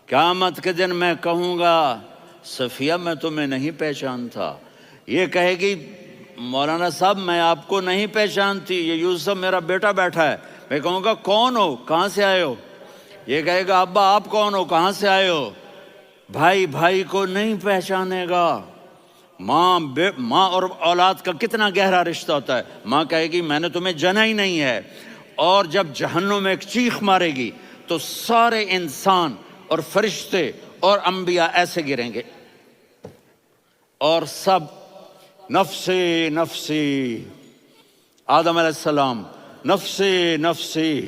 قیامت کے دن میں کہوں گا صفیہ میں تمہیں نہیں پہچانتا، یہ کہے گی مولانا صاحب میں آپ کو نہیں پہچانتی، یہ یوسف میرا بیٹا بیٹھا ہے۔ میں کہوں گا کون ہو، کہاں سے آئے ہو؟ یہ کہے گا ابا آپ کون ہو، کہاں سے آئے ہو؟ بھائی بھائی کو نہیں پہچانے گا۔ ماں اور اولاد کا کتنا گہرا رشتہ ہوتا ہے۔ ماں کہے گی میں نے تمہیں جنا ہی نہیں ہے، اور جب جہنم میں ایک چیخ مارے گی تو سارے انسان اور فرشتے اور انبیاء ایسے گریں گے، اور سب نفسی نفسی، آدم علیہ السلام نفسی نفسی،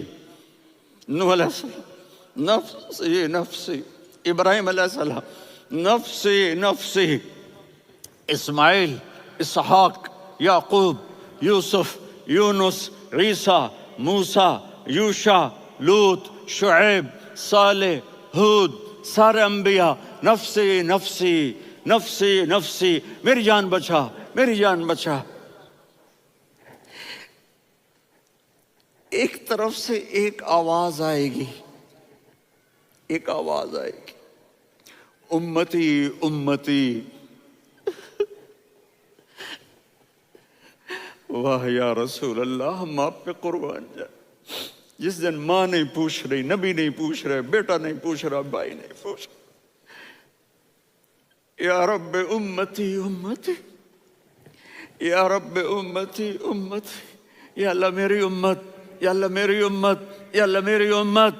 نوح علیہ السلام نفسی نفسی، ابراہیم علیہ السلام نفسی نفسی، اسماعیل، اسحاق، یعقوب، یوسف، یونس، عیسیٰ، موسیٰ، یوشع، لوط، شعیب، صالح، ہود، سارے انبیاء نفسی نفسی نفسی نفسی، میری جان بچا میری جان بچا۔ ایک طرف سے ایک آواز آئے گی، ایک آواز آئے گی، امتی امتی۔ واہ یا رسول اللہ، ہم آپ پہ قربان جائیں۔ جس دن ماں نہیں پوچھ رہی، نبی نہیں پوچھ رہے، بیٹا نہیں پوچھ رہا، بھائی نہیں پوچھ رہا، یا رب امتی امتی، یا رب امتی امتی، یا اللہ میری امت، یا اللہ میری امت، یا اللہ میری امت،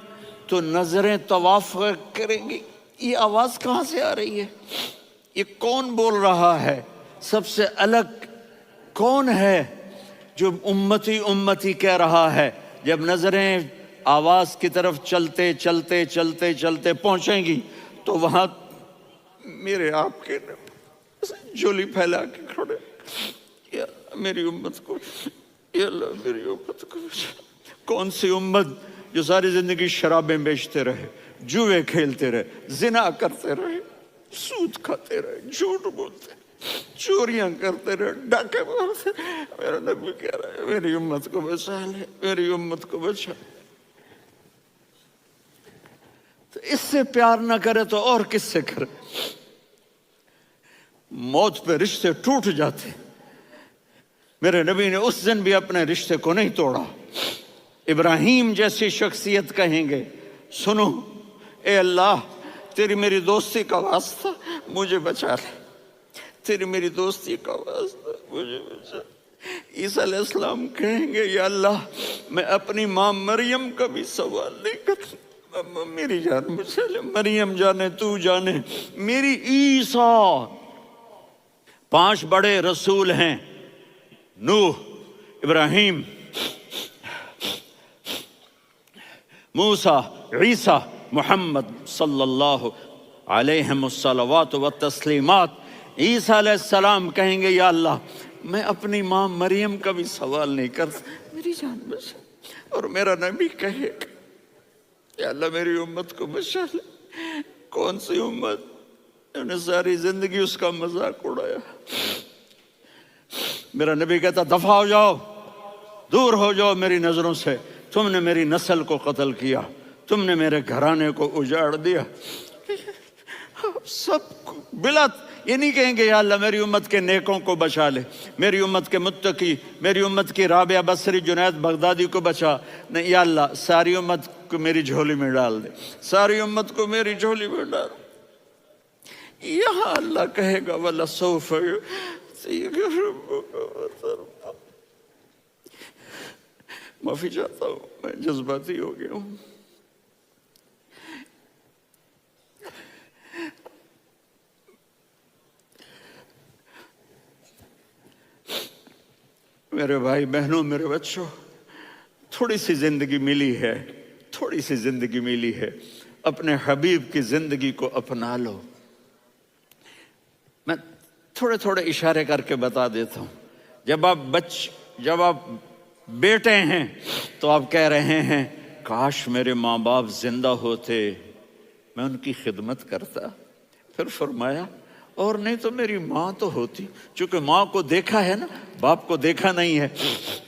تو نظریں طواف کریں گی۔ یہ آواز کہاں سے آ رہی ہے؟ یہ کون بول رہا ہے؟ سب سے الگ کون ہے جو امتی امتی کہہ رہا ہے؟ جب نظریں آواز کی طرف چلتے چلتے چلتے چلتے پہنچیں گی تو وہاں میرے آپ کے جھولی پھیلا کے کھڑے، یا میری امت کو، یا اللہ میری امت کو۔ کون سی امت جو ساری زندگی شرابیں بیچتے رہے، جوئے کھیلتے رہے، زنا کرتے رہے، سود کھاتے رہے، جھوٹ بولتے رہے، چوریاں کرتے رہے، ڈاکے مارتے رہے۔ میرا نبی کہہ رہا ہے میری امت کو بچا لے، میری امت کو بچا۔ تو اس سے پیار نہ کرے تو اور کس سے کرے؟ موت پہ رشتے ٹوٹ جاتے، میرے نبی نے اس دن بھی اپنے رشتے کو نہیں توڑا۔ ابراہیم جیسی شخصیت کہیں گے سنو اے اللہ تیری میری دوستی کا واسطہ مجھے بچا لے، تیری میری دوستی کا واسطہ مجھے بچا لے۔ عیسیٰ علیہ السلام کہیں گے یا اللہ میں اپنی ماں مریم کا بھی سوال نہیں کرتا، میری جان بچا لے، مریم جانے تو جانے میری عیسیٰ۔ 5 بڑے رسول ہیں، نوح، ابراہیم، موسیٰ، عیسیٰ، محمد صلی اللہ علیہ الصلوات والتسلیمات۔ عیسیٰ علیہ السلام کہیں گے یا اللہ میں اپنی ماں مریم کا بھی سوال نہیں کرتا، میری جان بچا۔ اور میرا نبی کہے یا اللہ میری امت کو بچا لے۔ کون سی امت؟ انہوں نے ساری زندگی اس کا مذاق اڑایا۔ میرا نبی کہتا دفع ہو جاؤ، دور ہو جاؤ میری نظروں سے، تم نے میری نسل کو قتل کیا، تم نے میرے گھرانے کو اجاڑ دیا۔ سب بلا یہ نہیں کہیں گے یا اللہ میری امت کے نیکوں کو بچا لے، میری امت کے متقی، میری امت کی رابعہ بصری، جنید بغدادی کو بچا، نہیں یا اللہ ساری امت کو میری جھولی میں ڈال دے، ساری امت کو میری جھولی میں ڈال۔ یہاں اللہ کہے گا وَلَسَوْفَ يُعْطِيكَ رَبُّكَ فَتَرْضَىٰ۔ معافی چاہتا ہوں میں جذباتی ہو گیا ہوں۔ میرے بھائی بہنوں، میرے بچوں، تھوڑی سی زندگی ملی ہے، تھوڑی سی زندگی ملی ہے، اپنے حبیب کی زندگی کو اپنا لو۔ میں تھوڑے تھوڑے اشارے کر کے بتا دیتا ہوں۔ جب آپ بیٹے ہیں تو آپ کہہ رہے ہیں کاش میرے ماں باپ زندہ ہوتے، میں ان کی خدمت کرتا۔ پھر فرمایا اور نہیں تو میری ماں تو ہوتی، چونکہ ماں کو دیکھا ہے نا، باپ کو دیکھا نہیں ہے،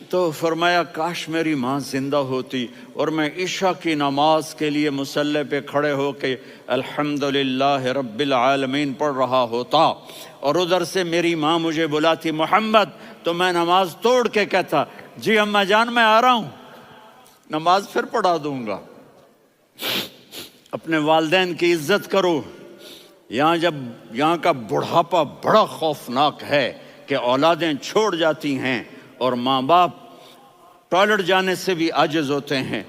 تو فرمایا کاش میری ماں زندہ ہوتی اور میں عشاء کی نماز کے لیے مصلی پہ کھڑے ہو کے الحمدللہ رب العالمین پڑھ رہا ہوتا، اور ادھر سے میری ماں مجھے بلاتی محمد، تو میں نماز توڑ کے کہتا جی اماں جان میں آ رہا ہوں، نماز پھر پڑھا دوں گا۔ اپنے والدین کی عزت کرو۔ یہاں کا بڑھاپا بڑا خوفناک ہے کہ اولادیں چھوڑ جاتی ہیں اور ماں باپ ٹوائلٹ جانے سے بھی عاجز ہوتے ہیں۔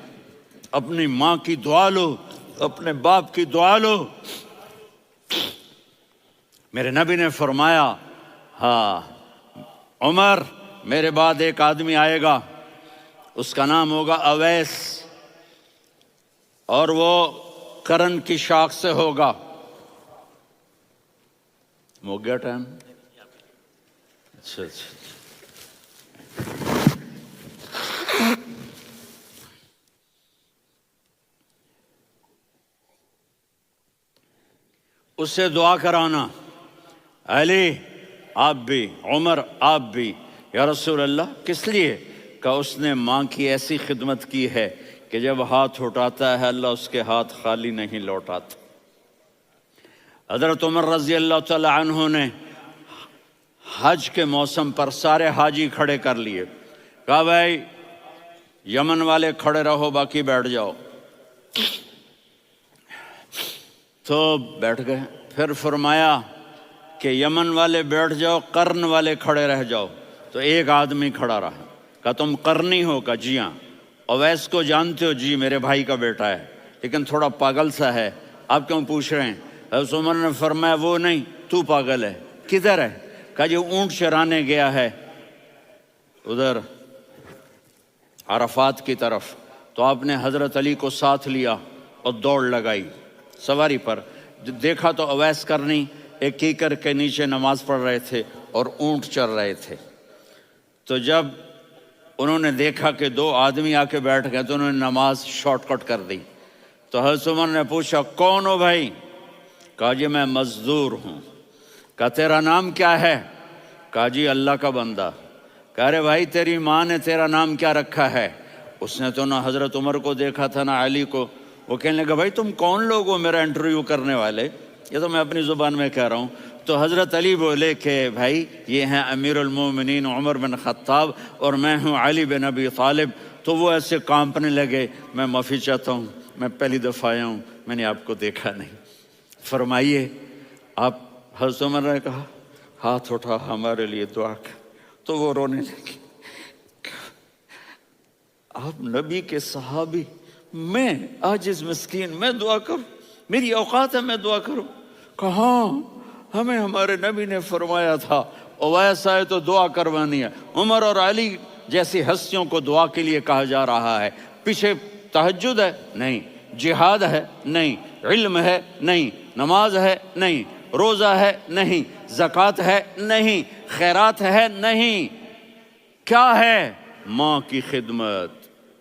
اپنی ماں کی دعا لو، اپنے باپ کی دعا لو۔ میرے نبی نے فرمایا ہاں عمر میرے بعد ایک آدمی آئے گا، اس کا نام ہوگا اویس، اور وہ کرن کی شاخ سے ہوگا۔ ہو گیا ٹائم؟ اچھا اس سے دعا کرانا، علی آپ بھی، عمر آپ بھی، یا رسول اللہ کس لیے؟ کہ اس نے ماں کی ایسی خدمت کی ہے کہ جب ہاتھ اٹھاتا ہے اللہ اس کے ہاتھ خالی نہیں لوٹاتا۔ حضرت عمر رضی اللہ تعالی عنہ نے حج کے موسم پر سارے حاجی کھڑے کر لیے، کہا بھائی یمن والے کھڑے رہو باقی بیٹھ جاؤ، تو بیٹھ گئے۔ پھر فرمایا کہ یمن والے بیٹھ جاؤ، قرن والے کھڑے رہ جاؤ، تو ایک آدمی کھڑا رہا، کہا تم قرنی ہو؟ کہا جی ہاں۔ اویس کو جانتے ہو؟ جی میرے بھائی کا بیٹا ہے لیکن تھوڑا پاگل سا ہے، آپ کیوں پوچھ رہے ہیں؟ حضرت عمر نے فرمایا وہ نہیں، تو پاگل ہے۔ کدھر ہے؟ کہا جی اونٹ چرانے گیا ہے ادھر عرفات کی طرف، تو آپ نے حضرت علی کو ساتھ لیا اور دوڑ لگائی سواری پر۔ دیکھا تو اویس کرنی ایک کیکر کے نیچے نماز پڑھ رہے تھے اور اونٹ چر رہے تھے۔ تو جب انہوں نے دیکھا کہ دو آدمی آ کے بیٹھ گئے تو انہوں نے نماز شارٹ کٹ کر دی۔ تو حضرت عمر نے پوچھا کون ہو بھائی؟ کہا جی میں مزدور ہوں۔ کہا تیرا نام کیا ہے؟ کہا جی اللہ کا بندہ۔ کہا ارے بھائی تیری ماں نے تیرا نام کیا رکھا ہے؟ اس نے تو نہ حضرت عمر کو دیکھا تھا نہ علی کو۔ وہ کہنے لگا بھائی تم کون لوگ ہو میرا انٹرویو کرنے والے؟ یہ تو میں اپنی زبان میں کہہ رہا ہوں۔ تو حضرت علی بولے کہ بھائی یہ ہیں امیر المومنین عمر بن خطاب اور میں ہوں علی بن ابی طالب۔ تو وہ ایسے کانپنے لگے، میں معافی چاہتا ہوں، میں پہلی دفعہ آیا ہوں، میں نے آپ کو دیکھا نہیں، فرمائیے آپ۔ حضرت عمر نے کہا ہاتھ اٹھا ہمارے لیے دعا کر، تو وہ رونے لگے۔ آپ نبی کے صحابی، میں عاجز مسکین میں دعا کروں؟ میری اوقات ہے میں دعا کروں؟ کہاں ہمیں ہمارے نبی نے فرمایا تھا اویس آئے تو دعا کروانی ہے۔ عمر اور علی جیسی ہستیوں کو دعا کے لیے کہا جا رہا ہے۔ پیچھے تہجد ہے؟ نہیں۔ جہاد ہے؟ نہیں۔ علم ہے؟ نہیں۔ نماز ہے؟ نہیں۔ روزہ ہے؟ نہیں۔ زکوٰۃ ہے؟ نہیں۔ خیرات ہے؟ نہیں۔ کیا ہے؟ ماں کی خدمت،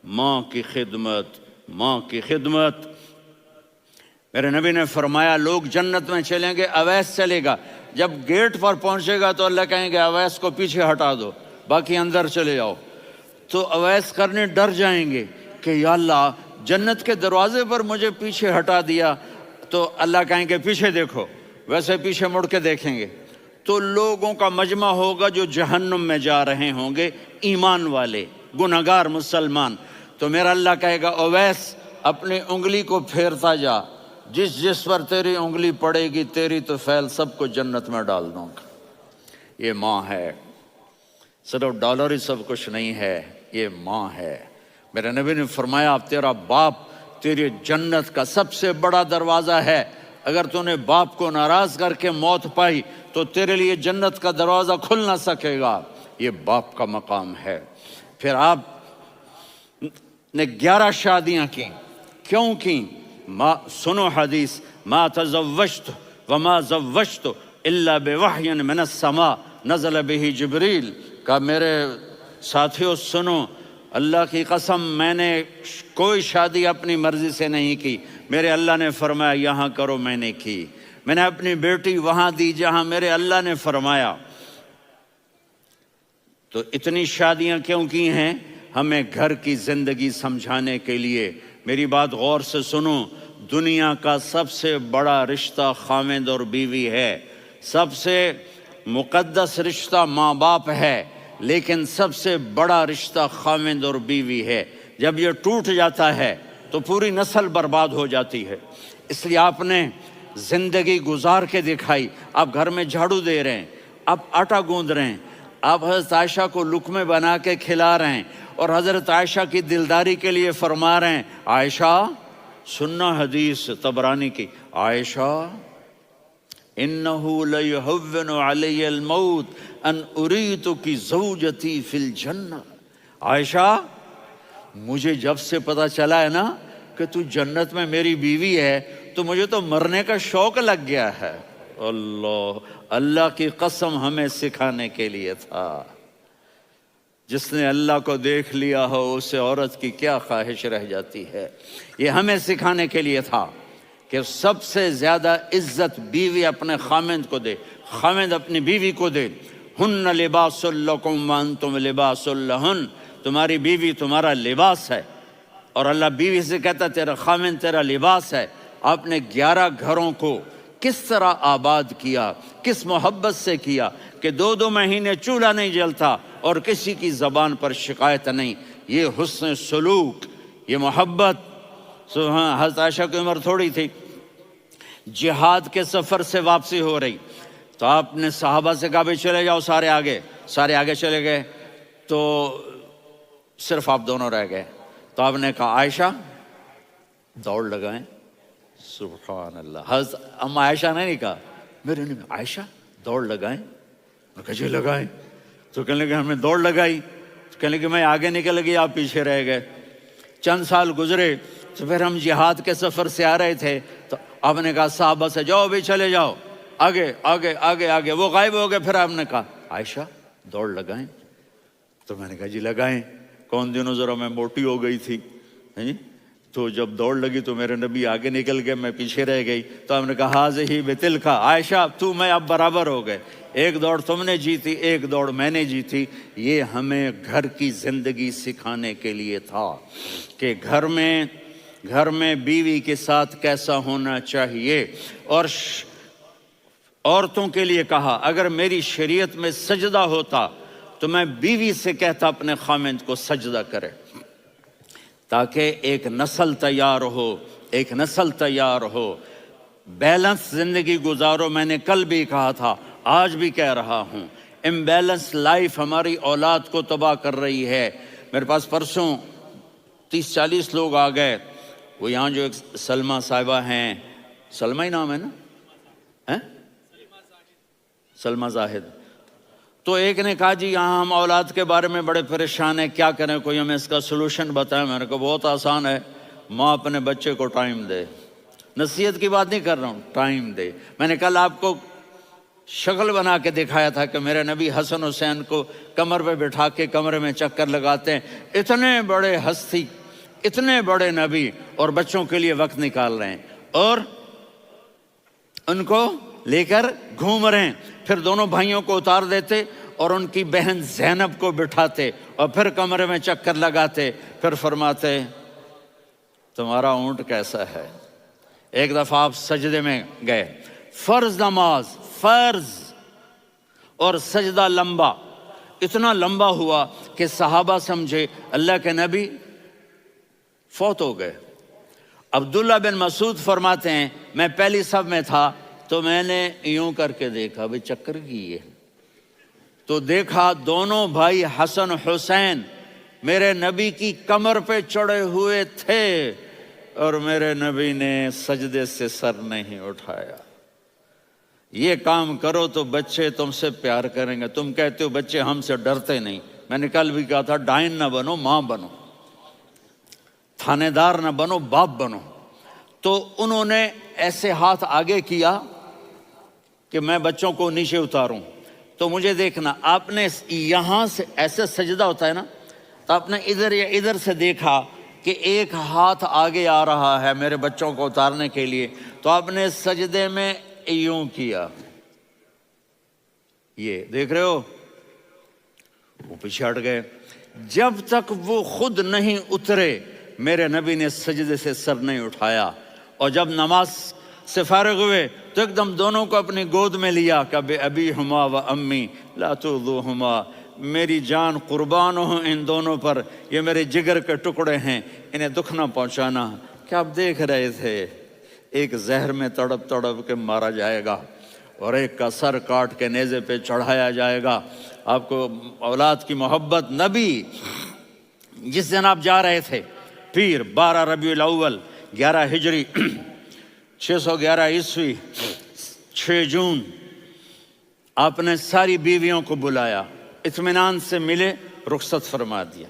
ماں کی خدمت، ماں کی خدمت۔ میرے نبی نے فرمایا لوگ جنت میں چلیں گے، اویس چلے گا، جب گیٹ پر پہنچے گا تو اللہ کہیں گے اویس کو پیچھے ہٹا دو، باقی اندر چلے جاؤ۔ تو اویس کرنے ڈر جائیں گے کہ یا اللہ جنت کے دروازے پر مجھے پیچھے ہٹا دیا، تو اللہ کہیں گے پیچھے دیکھو، ویسے پیچھے مڑ کے دیکھیں گے تو لوگوں کا مجمع ہوگا جو جہنم میں جا رہے ہوں گے، ایمان والے، گنہگار مسلمان۔ تو میرا اللہ کہے گا اویس اپنی انگلی کو پھیرتا جا، جس پر تیری انگلی پڑے گی تیری تو فیل سب کو جنت میں ڈال دوں گا۔ یہ ماں ہے، صرف ڈالر ہی سب کچھ نہیں ہے، یہ ماں ہے۔ میرے نبی نے فرمایا تیرا باپ تیری جنت کا سب سے بڑا دروازہ ہے، اگر تو نے باپ کو ناراض کر کے موت پائی تو تیرے لیے جنت کا دروازہ کھل نہ سکے گا، یہ باپ کا مقام ہے۔ پھر آپ نے 11 شادیاں کی، کیوں کی؟ سنو حدیث، ما تزوجت وما زوجت الا بوحی من السماء نزل به جبریل۔ کہا میرے ساتھیوں سنو، اللہ کی قسم میں نے کوئی شادی اپنی مرضی سے نہیں کی، میرے اللہ نے فرمایا یہاں کرو، میں نے کی۔ میں نے اپنی بیٹی وہاں دی جہاں میرے اللہ نے فرمایا۔ تو اتنی شادیاں کیوں کی ہیں؟ ہمیں گھر کی زندگی سمجھانے کے لیے۔ میری بات غور سے سنو، دنیا کا سب سے بڑا رشتہ خاوند اور بیوی ہے، سب سے مقدس رشتہ ماں باپ ہے، لیکن سب سے بڑا رشتہ خاوند اور بیوی ہے۔ جب یہ ٹوٹ جاتا ہے تو پوری نسل برباد ہو جاتی ہے۔ اس لیے آپ نے زندگی گزار کے دکھائی۔ آپ گھر میں جھاڑو دے رہے ہیں، آپ آٹا گوندھ رہے ہیں، آپ حضرت عائشہ کو لقمے بنا کے کھلا رہے ہیں، اور حضرت عائشہ کی دلداری کے لیے فرما رہے ہیں، عائشہ سننا حدیث طبرانی کی، عائشہ انہو لیہون علی الموت ان اریتکی زوجتی فی الجنہ۔ عائشہ مجھے جب سے پتہ چلا ہے نا کہ تو جنت میں میری بیوی ہے تو مجھے تو مرنے کا شوق لگ گیا ہے۔ اللہ کی قسم ہمیں سکھانے کے لیے تھا۔ جس نے اللہ کو دیکھ لیا ہو اسے عورت کی کیا خواہش رہ جاتی ہے۔ یہ ہمیں سکھانے کے لیے تھا کہ سب سے زیادہ عزت بیوی اپنے خاوند کو دے، خاوند اپنی بیوی کو دے۔ ہن لباس لکم وانتم لباس لہن، تمہاری بیوی تمہارا لباس ہے، اور اللہ بیوی سے کہتا تیرا خاوند تیرا لباس ہے۔ آپ نے 11 گھروں کو کس طرح آباد کیا، کس محبت سے کیا کہ 2 مہینے چولہا نہیں جلتا اور کسی کی زبان پر شکایت نہیں۔ یہ حسن سلوک، یہ محبت۔ حضرت عائشہ کی عمر تھوڑی تھی، جہاد کے سفر سے واپسی ہو رہی، تو آپ نے صحابہ سے کہا بھی چلے جاؤ سارے آگے چلے گئے، تو صرف آپ دونوں رہ گئے۔ تو آپ نے کہا عائشہ دوڑ لگائیں۔ سبحان اللہ، حضرت اما عائشہ نے نہیں کہا، میرے نے عائشہ دوڑ لگائیں، میں کہا جی لگائیں۔ تو کہنے لگے ہمیں دوڑ لگائی، تو کہنے لگے میں آگے نکل گئی آپ پیچھے رہ گئے۔ چند سال گزرے تو پھر ہم جہاد کے سفر سے آ رہے تھے، تو آپ نے کہا صحابہ سے جاؤ بھی چلے جاؤ آگے آگے آگے آگے، وہ غائب ہو گئے۔ پھر آپ نے کہا عائشہ دوڑ لگائیں، تو میں نے کہا جی لگائیں۔ کون دنوں ذرا میں موٹی ہو گئی تھی، تو جب دوڑ لگی تو میرے نبی آگے نکل گئے، میں پیچھے رہ گئی۔ تو ہم نے کہا ہاذہ بتلک، عائشہ تو میں اب برابر ہو گئے، ایک دوڑ تم نے جیتی ایک دوڑ میں نے جیتی۔ یہ ہمیں گھر کی زندگی سکھانے کے لیے تھا کہ گھر میں بیوی کے ساتھ کیسا ہونا چاہیے۔ اور عورتوں کے لیے کہا اگر میری شریعت میں سجدہ ہوتا تو میں بیوی سے کہتا اپنے خاوند کو سجدہ کرے، تاکہ ایک نسل تیار ہو، بیلنس زندگی گزارو۔ میں نے کل بھی کہا تھا، آج بھی کہہ رہا ہوں، امبیلنس لائف ہماری اولاد کو تباہ کر رہی ہے۔ میرے پاس پرسوں 30-40 لوگ آ گئے، وہ یہاں جو ایک سلمہ صاحبہ ہیں، سلمہ ہی نام ہے نا، سلمہ زاہد، تو ایک نے کہا جی یہاں ہم اولاد کے بارے میں بڑے پریشان ہیں، کیا کریں، کوئی ہمیں اس کا سلوشن بتائیں۔ میں نے کہا بہت آسان ہے، ماں اپنے بچے کو ٹائم دے۔ نصیحت کی بات نہیں کر رہا ہوں، ٹائم دے۔ میں نے کل آپ کو شکل بنا کے دکھایا تھا کہ میرے نبی حسن حسین کو کمر پہ بٹھا کے کمرے میں چکر لگاتے ہیں۔ اتنے بڑے ہستی، اتنے بڑے نبی، اور بچوں کے لیے وقت نکال رہے ہیں اور ان کو لے کر گھوم رہے ہیں۔ پھر دونوں بھائیوں کو اتار دیتے اور ان کی بہن زینب کو بٹھاتے اور پھر کمرے میں چکر لگاتے، پھر فرماتے تمہارا اونٹ کیسا ہے۔ ایک دفعہ آپ سجدے میں گئے، فرض نماز، فرض، اور سجدہ لمبا، اتنا لمبا ہوا کہ صحابہ سمجھے اللہ کے نبی فوت ہو گئے۔ عبداللہ بن مسعود فرماتے ہیں میں پہلی صف میں تھا تو میں نے یوں کر کے دیکھا، بھئی چکر کی ہے، تو دیکھا دونوں بھائی حسن حسین میرے نبی کی کمر پہ چڑھے ہوئے تھے اور میرے نبی نے سجدے سے سر نہیں اٹھایا۔ یہ کام کرو تو بچے تم سے پیار کریں گے۔ تم کہتے ہو بچے ہم سے ڈرتے نہیں، میں نے کل بھی کہا تھا ڈائن نہ بنو، ماں بنو، تھانے دار نہ بنو، باپ بنو۔ تو انہوں نے ایسے ہاتھ آگے کیا کہ میں بچوں کو نیچے اتاروں، تو مجھے دیکھنا، آپ نے یہاں سے ایسے سجدہ ہوتا ہے نا، تو آپ نے ادھر یا ادھر سے دیکھا کہ ایک ہاتھ آگے آ رہا ہے میرے بچوں کو اتارنے کے لیے، تو آپ نے سجدے میں یوں کیا، یہ دیکھ رہے ہو، وہ پیچھے ہٹ گئے۔ جب تک وہ خود نہیں اترے میرے نبی نے سجدے سے سر نہیں اٹھایا، اور جب نماز سے فارغ ہوئے تو ایک دم دونوں کو اپنی گود میں لیا کہ بے ابی ہما و امی لا تؤذوہما، میری جان قربان ہو ان دونوں پر، یہ میرے جگر کے ٹکڑے ہیں، انہیں دکھ نہ پہنچانا۔ کیا آپ دیکھ رہے تھے ایک زہر میں تڑپ تڑپ کے مارا جائے گا اور ایک کا سر کاٹ کے نیزے پہ چڑھایا جائے گا۔ آپ کو اولاد کی محبت، نبی جس دن آپ جا رہے تھے پیر 12 ربیع الاول 11 ہجری 611 عیسوی 6 جون، آپ نے ساری بیویوں کو بلایا، اطمینان سے ملے، رخصت فرما دیا۔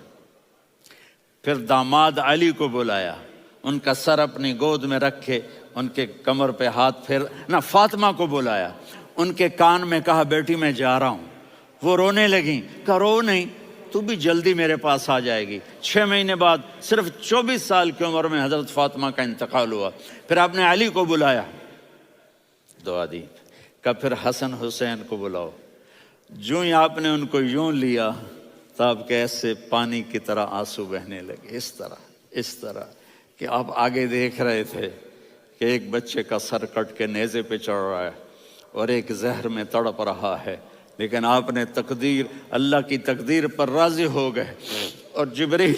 پھر داماد علی کو بلایا، ان کا سر اپنی گود میں رکھے، ان کے کمر پہ ہاتھ پھیر نہ، فاطمہ کو بلایا، ان کے کان میں کہا بیٹی میں جا رہا ہوں۔ وہ رونے لگیں، کہا رو نہیں، تو بھی جلدی میرے پاس آ جائے گی۔ 6 مہینے بعد صرف 24 سال کی عمر میں حضرت فاطمہ کا انتقال ہوا۔ پھر آپ نے علی کو بلایا، دعا دی، کہ پھر حسن حسین کو بلاؤ۔ جو ہی آپ نے ان کو یوں لیا تو آپ کے ایسے پانی کی طرح آنسو بہنے لگے، اس طرح کہ آپ آگے دیکھ رہے تھے کہ ایک بچے کا سر کٹ کے نیزے پہ چڑھ رہا ہے اور ایک زہر میں تڑپ رہا ہے، لیکن آپ نے تقدیر، اللہ کی تقدیر پر راضی ہو گئے۔ اور جبریل،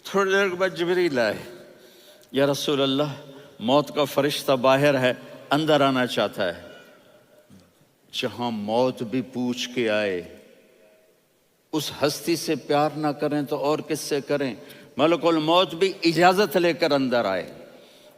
تھوڑی دیر کے بعد جبریل آئے، یا رسول اللہ موت کا فرشتہ باہر ہے، اندر آنا چاہتا ہے۔ جہاں موت بھی پوچھ کے آئے، اس ہستی سے پیار نہ کریں تو اور کس سے کریں؟ ملک الموت بھی اجازت لے کر اندر آئے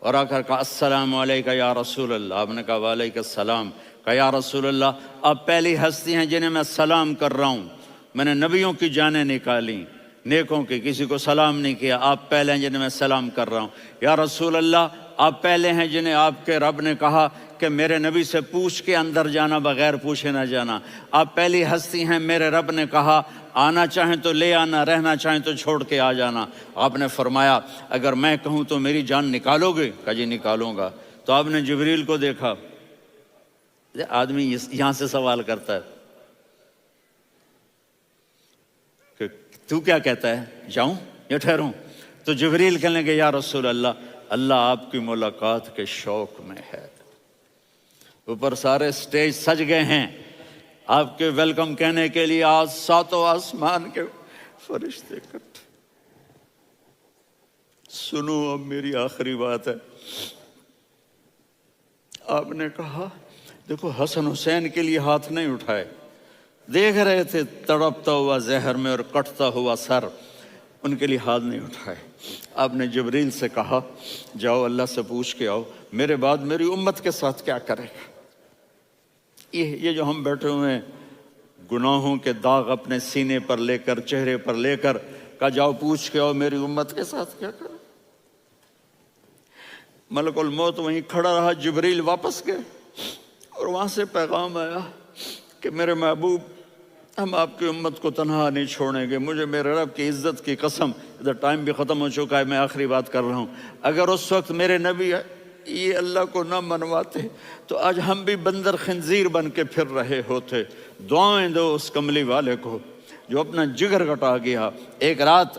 اور آ کر کہا السلام علیکہ یا رسول اللہ۔ آپ نے کہا وعلیکم السلام۔ کہا یا رسول اللہ آپ پہلی ہستی ہیں جنہیں میں سلام کر رہا ہوں، میں نے نبیوں کی جانیں نکالی، نیکوں کی، کسی کو سلام نہیں کیا، آپ پہلے ہیں جنہیں میں سلام کر رہا ہوں۔ یا رسول اللہ آپ پہلے ہیں جنہیں آپ کے رب نے کہا کہ میرے نبی سے پوچھ کے اندر جانا، بغیر پوچھے نہ جانا۔ آپ پہلی ہستی ہیں، میرے رب نے کہا آنا چاہیں تو لے آنا، رہنا چاہیں تو چھوڑ کے آ جانا۔ آپ نے فرمایا اگر میں کہوں تو میری جان نکالو گے؟ کہا جی نکالوں گا۔ تو آپ نے جبریل کو دیکھا، آدمی یہاں سے سوال کرتا ہے کہ تو کیا کہتا ہے، جاؤں یا ٹھہروں؟ تو جبریل کہنے لگے یا رسول اللہ، اللہ آپ کی ملاقات کے شوق میں ہے۔ اوپر سارے سٹیج سج گئے ہیں آپ کے ویلکم کہنے کے لیے، آج 7 آسمان کے فرشتے اکٹھے۔ سنو اب میری آخری بات ہے۔ آپ نے کہا دیکھو حسن حسین کے لیے ہاتھ نہیں اٹھائے، دیکھ رہے تھے تڑپتا ہوا زہر میں اور کٹتا ہوا سر، ان کے لیے ہاتھ نہیں اٹھائے۔ آپ نے جبریل سے کہا جاؤ اللہ سے پوچھ کے آؤ میرے بعد میری امت کے ساتھ کیا کرے گا۔ یہ جو ہم بیٹھے ہوئے ہیں گناہوں کے داغ اپنے سینے پر لے کر، چہرے پر لے کر، کہا جاؤ پوچھ کے آؤ میری امت کے ساتھ کیا کرے۔ ملک الموت وہیں کھڑا رہا، جبریل واپس گئے اور وہاں سے پیغام آیا کہ میرے محبوب ہم آپ کی امت کو تنہا نہیں چھوڑیں گے، مجھے میرے رب کی عزت کی قسم، ادھر ٹائم بھی ختم ہو چکا ہے، میں آخری بات کر رہا ہوں، اگر اس وقت میرے نبی یہ اللہ کو نہ منواتے تو آج ہم بھی بندر خنزیر بن کے پھر رہے ہوتے۔ دعائیں دو اس کملی والے کو جو اپنا جگر کٹا گیا۔ ایک رات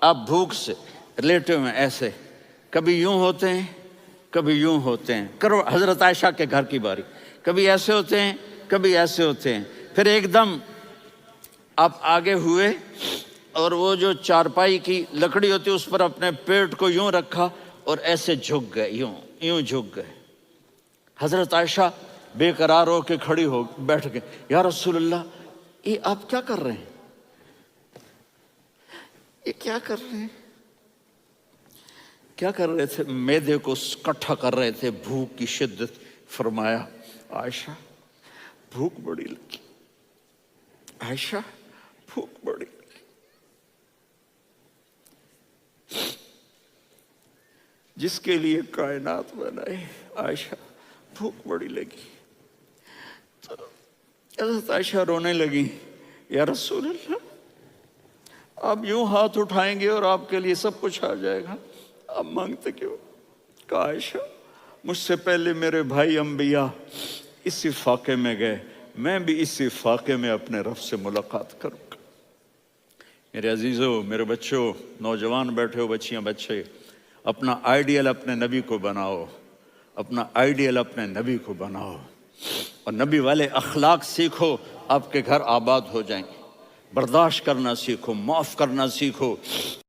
آپ بھوک سے لیٹے ہوئے ایسے، کبھی یوں ہوتے ہیں کبھی یوں ہوتے ہیں، کرو حضرت عائشہ کے گھر کی باری، کبھی ایسے ہوتے ہیں کبھی ایسے ہوتے ہیں، پھر ایک دم آپ آگے ہوئے اور وہ جو چارپائی کی لکڑی ہوتی اس پر اپنے پیٹ کو یوں رکھا اور ایسے جھک گئے، یوں جھک گئے۔ حضرت عائشہ بے قرار ہو کے کھڑی ہو بیٹھ گئے، یا رسول اللہ یہ آپ کیا کر رہے ہیں، یہ کیا کر رہے ہیں؟ کیا کر رہے تھے؟ معدے کو کٹھا کر رہے تھے، بھوک کی شدت۔ فرمایا عائشہ بھوک بڑی لگی، عائشہ بھوک بڑی لگی، جس کے لیے کائنات بنائے، عائشہ بھوک بڑی لگی۔ تو حضرت عائشہ رونے لگی، یا رسول اللہ آپ یوں ہاتھ اٹھائیں گے اور آپ کے لیے سب کچھ آ جائے گا، آپ مانگتے کیوں؟ کہا عائشہ مجھ سے پہلے میرے بھائی انبیاء اسی فاقے میں گئے، میں بھی اسی فاقے میں اپنے رب سے ملاقات کروں گا۔ میرے عزیزوں، میرے بچوں، نوجوان بیٹھے ہو، بچیاں بچے، اپنا آئیڈیل اپنے نبی کو بناؤ، اپنا آئیڈیل اپنے نبی کو بناؤ، اور نبی والے اخلاق سیکھو، آپ کے گھر آباد ہو جائیں گے۔ برداشت کرنا سیکھو، معاف کرنا سیکھو،